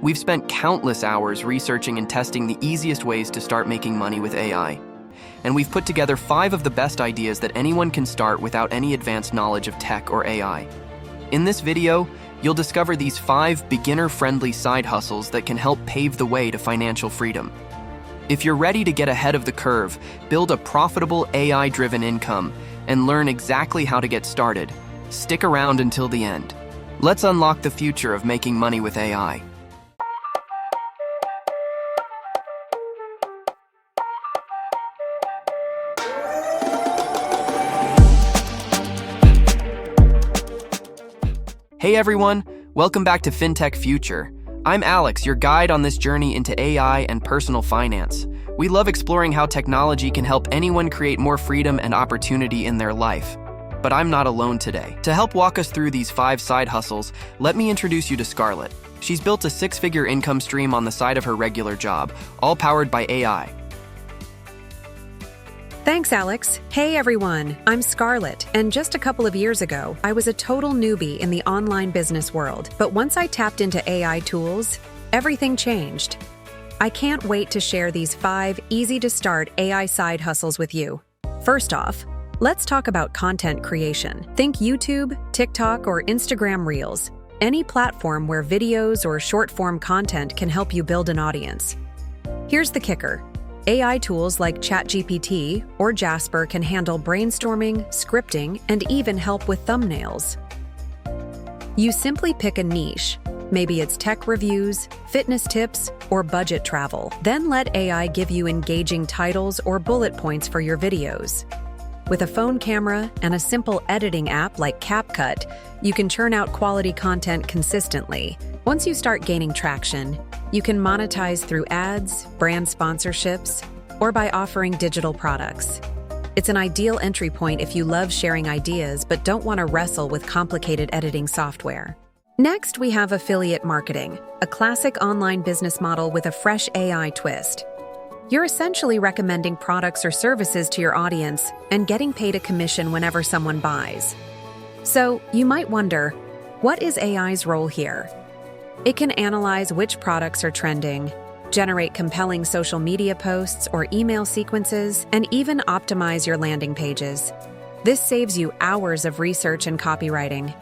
We've spent countless hours researching and testing the easiest ways to start making money with AI. And we've put together 5 of the best ideas that anyone can start without any advanced knowledge of tech or AI. In this video, you'll discover these 5 beginner-friendly side hustles that can help pave the way to financial freedom. If you're ready to get ahead of the curve, build a profitable AI-driven income, and learn exactly how to get started, stick around until the end. Let's unlock the future of making money with AI. Hey everyone, welcome back to FinTech Future. I'm Alex, your guide on this journey into AI and personal finance. We love exploring how technology can help anyone create more freedom and opportunity in their life. But I'm not alone today. To help walk us through these 5 side hustles, let me introduce you to Scarlett. She's built a 6-figure income stream on the side of her regular job, all powered by AI. Thanks, Alex. Hey everyone, I'm Scarlett, and just a couple of years ago, I was a total newbie in the online business world. But once I tapped into AI tools, everything changed. I can't wait to share these 5 easy-to-start AI side hustles with you. First off, let's talk about content creation. Think YouTube, TikTok, or Instagram Reels. Any platform where videos or short-form content can help you build an audience. Here's the kicker. AI tools like ChatGPT or Jasper can handle brainstorming, scripting, and even help with thumbnails. You simply pick a niche. Maybe it's tech reviews, fitness tips, or budget travel. Then let AI give you engaging titles or bullet points for your videos. With a phone camera and a simple editing app like CapCut, you can churn out quality content consistently. Once you start gaining traction, you can monetize through ads, brand sponsorships, or by offering digital products. It's an ideal entry point if you love sharing ideas but don't want to wrestle with complicated editing software. Next, we have affiliate marketing, a classic online business model with a fresh AI twist. You're essentially recommending products or services to your audience and getting paid a commission whenever someone buys. So, you might wonder, what is AI's role here? It can analyze which products are trending, generate compelling social media posts or email sequences, and even optimize your landing pages. This saves you hours of research and copywriting.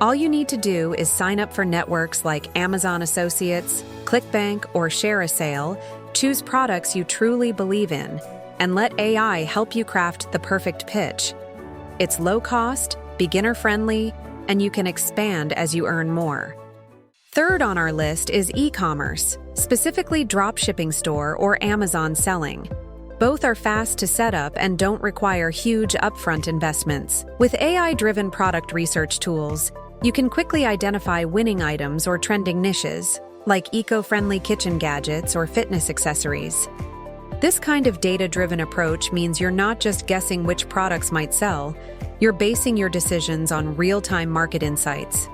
All you need to do is sign up for networks like Amazon Associates, ClickBank, or ShareASale, choose products you truly believe in, and let AI help you craft the perfect pitch. It's low cost, beginner-friendly, and you can expand as you earn more. Third on our list is e-commerce, specifically dropshipping store or Amazon selling. Both are fast to set up and don't require huge upfront investments. With AI-driven product research tools, you can quickly identify winning items or trending niches, like eco-friendly kitchen gadgets or fitness accessories. This kind of data-driven approach means you're not just guessing which products might sell, you're basing your decisions on real-time market insights.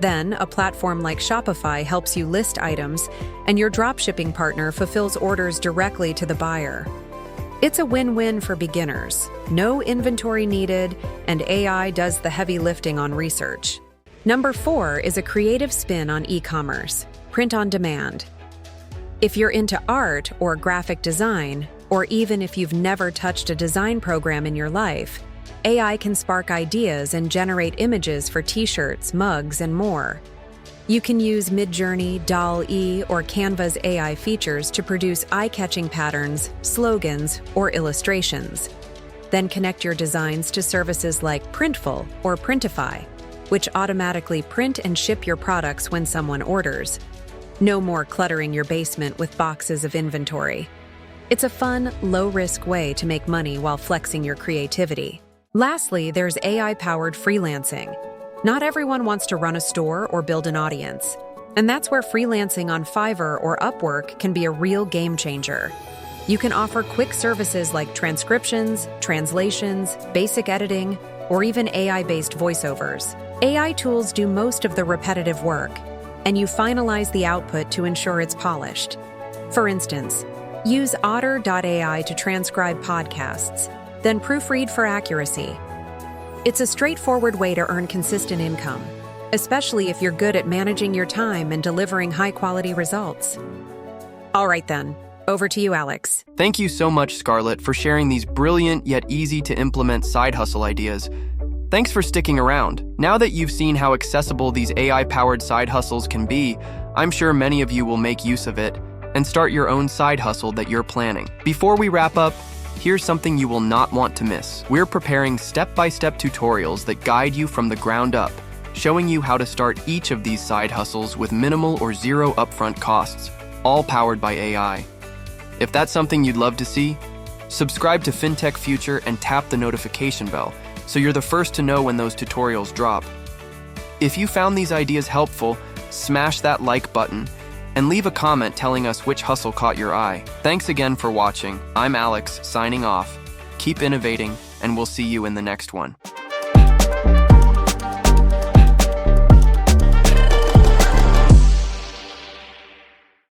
Then, a platform like Shopify helps you list items, and your dropshipping partner fulfills orders directly to the buyer. It's a win-win for beginners. No inventory needed, and AI does the heavy lifting on research. Number 4 is a creative spin on e-commerce, print on demand. If you're into art or graphic design, or even if you've never touched a design program in your life, AI can spark ideas and generate images for t-shirts, mugs, and more. You can use Midjourney, DALL-E, or Canva's AI features to produce eye-catching patterns, slogans, or illustrations. Then connect your designs to services like Printful or Printify, which automatically print and ship your products when someone orders. No more cluttering your basement with boxes of inventory. It's a fun, low-risk way to make money while flexing your creativity. Lastly, there's AI-powered freelancing. Not everyone wants to run a store or build an audience, and that's where freelancing on Fiverr or Upwork can be a real game changer. You can offer quick services like transcriptions, translations, basic editing, or even AI-based voiceovers. AI tools do most of the repetitive work, and you finalize the output to ensure it's polished. For instance, use Otter.ai to transcribe podcasts, then proofread for accuracy. It's a straightforward way to earn consistent income, especially if you're good at managing your time and delivering high-quality results. All right then, over to you, Alex. Thank you so much, Scarlett, for sharing these brilliant yet easy-to-implement side hustle ideas. Thanks for sticking around. Now that you've seen how accessible these AI-powered side hustles can be, I'm sure many of you will make use of it and start your own side hustle that you're planning. Before we wrap up, here's something you will not want to miss. We're preparing step-by-step tutorials that guide you from the ground up, showing you how to start each of these side hustles with minimal or zero upfront costs, all powered by AI. If that's something you'd love to see, subscribe to FinTech Future and tap the notification bell so you're the first to know when those tutorials drop. If you found these ideas helpful, smash that like button and leave a comment telling us which hustle caught your eye. Thanks again for watching. I'm Alex, signing off. Keep innovating, and we'll see you in the next one.